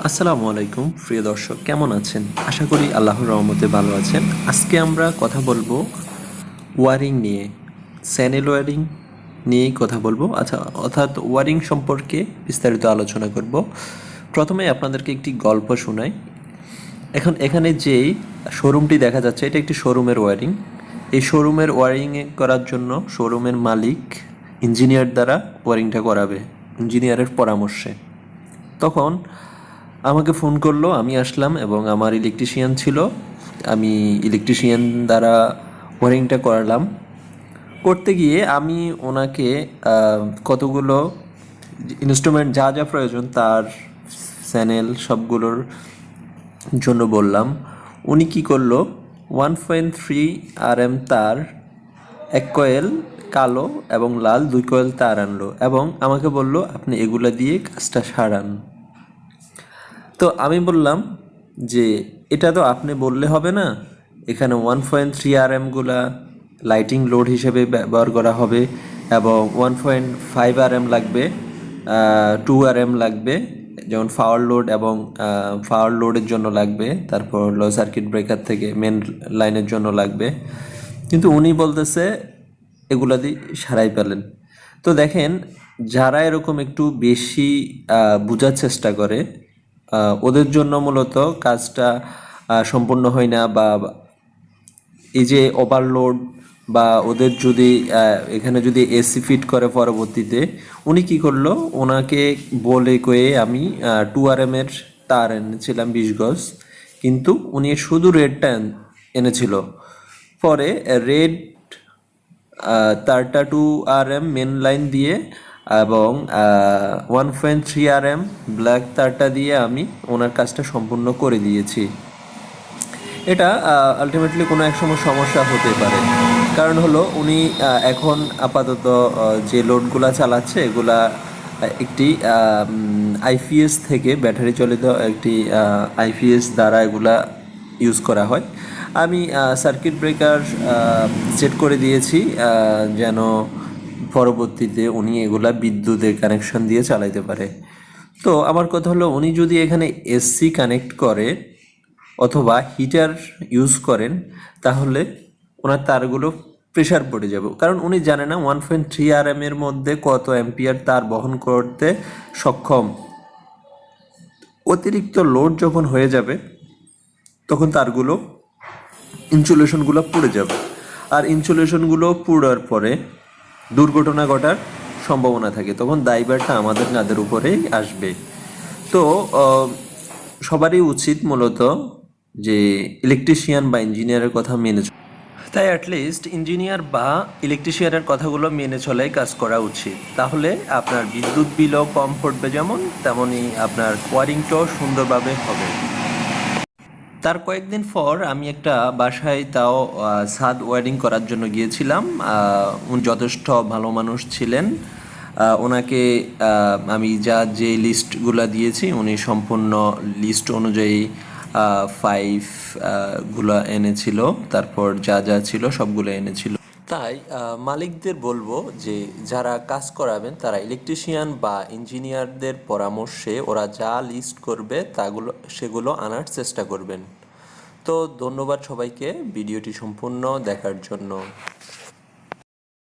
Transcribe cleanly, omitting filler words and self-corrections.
আসসালামু আলাইকুম প্রিয় দর্শক, কেমন আছেন? আশা করি আল্লাহর রহমতে ভালো আছেন। আজকে আমরা কথা বলবো ওয়ারিং নিয়ে, স্যানেল ওয়ারিং নিয়েই কথা বলবো। আচ্ছা, অর্থাৎ ওয়ারিং সম্পর্কে বিস্তারিত আলোচনা করব। প্রথমে আপনাদেরকে একটি গল্প শোনাই। এখানে যেই শোরুমটি দেখা যাচ্ছে, এটা একটি শোরুমের ওয়ারিং। এই শোরুমের ওয়ারিং করার জন্য শোরুমের মালিক ইঞ্জিনিয়ার দ্বারা ওয়ারিংটা করাবে, ইঞ্জিনিয়ারের পরামর্শে। তখন আমাকে ফোন করলো, আমি আসলাম এবং আমার ইলেকট্রিশিয়ান ছিল। আমি ইলেকট্রিশিয়ান দ্বারা ওয়ারিংটা করালাম। করতে গিয়ে আমি ওনাকে কতগুলো ইনস্ট্রুমেন্ট যা যা প্রয়োজন তার স্যানেল সবগুলোর জন্য বললাম। উনি কি করলো, 1.3 RM তার, এক কয়েল কালো এবং লাল, 2 কয়েল তার আনলো এবং আমাকে বলল আপনি এগুলা দিয়ে কাজটা সারান। তো আমি বললাম যে এটা তো আপনি বললে হবে না, এখানে 1.3 RMগুলা লাইটিং লোড হিসেবে ব্যবহার করা হবে এবং 1.5 RM লাগবে, 2 RM লাগবে, যেমন পাওয়ার লোড এবং পাওয়ার লোডের জন্য লাগবে, তারপর হলো সার্কিট ব্রেকার থেকে মেন লাইনের জন্য লাগবে। কিন্তু উনি বলতেছে এগুলা দিয়ে সারাই পেলেন। তো দেখেন, যারা এরকম একটু বেশি বোঝার চেষ্টা করে ওদের জন্য মূলত কাজটা সম্পূর্ণ হয় না, বা এই যে ওভারলোড বা ওদের যদি এখানে যদি এসি ফিট করে পরবর্তীতে, উনি কি করলো, ওনাকে বলে কয়ে আমি 2 RM তার এনেছিলাম 20 গজ, কিন্তু উনি শুধু রেডটা এনেছিল। পরে রেড তারটা 2 RM মেন লাইন দিয়ে এবং 1.3 RM ব্ল্যাক তারটা দিয়ে আমি ওনার কাজটা সম্পূর্ণ করে দিয়েছি। এটা আলটিমেটলি কোনো এক সময় সমস্যা হতে পারে, কারণ হলো উনি এখন আপাতত যে লোডগুলা চালাচ্ছে এগুলা একটি আইপিএস থেকে ব্যাটারি চালিত একটি আইপিএস দ্বারা এগুলা ইউজ করা হয়। আমি সার্কিট ব্রেকার সেট করে দিয়েছি যেন পরবর্তীতে উনি এগুলা বিদ্যুতের কানেকশন দিয়ে চালাইতে পারে। তো আমার কথা হলো, উনি যদি এখানে এসি কানেক্ট করে অথবা হিটার ইউজ করেন, তাহলে ওনার তারগুলো প্রেশার পড়ে যাবে, কারণ উনি জানে না 1.3 RM মধ্যে কত অ্যাম্পিয়ার তার বহন করতে সক্ষম। অতিরিক্ত লোড যখন হয়ে যাবে তখন তারগুলো ইনসুলেশনগুলো পুড়ে যাবে, আর ইনসুলেশনগুলো পুড়ার পরে দুর্ঘটনা ঘটার সম্ভাবনা থাকে, তখন দায়ভারটা আমাদের কাঁধের উপরেই আসবে। তো সবারই উচিত মূলত যে ইলেকট্রিশিয়ান বা ইঞ্জিনিয়ারের কথা মেনে তাই অ্যাটলিস্ট ইঞ্জিনিয়ার বা ইলেকট্রিশিয়ানের কথাগুলো মেনে চলাই কাজ করা উচিত। তাহলে আপনার বিদ্যুৎ বিলও কম পড়বে, যেমন তেমনই আপনার ওয়ারিংটাও সুন্দরভাবে হবে। তার কয়েকদিন পর আমি একটা বাসায় তাও ছাদ ওয়ারিং করার জন্য গিয়েছিলাম। উনি যথেষ্ট ভালো মানুষ ছিলেন। ওনাকে আমি যে লিস্টগুলো দিয়েছি উনি সম্পূর্ণ লিস্ট অনুযায়ী 5 গুলো এনেছিল, তারপর যা যা ছিল সবগুলো এনেছিল। তাই মালিকদের বলবো যে যারা কাজ করাবেন তারা ইলেকট্রিশিয়ান বা ইঞ্জিনিয়ারদের পরামর্শে ওরা যা লিস্ট করবে সেগুলো আনার চেষ্টা করবেন। তো ধন্যবাদ সবাইকে ভিডিওটি সম্পূর্ণ দেখার জন্য।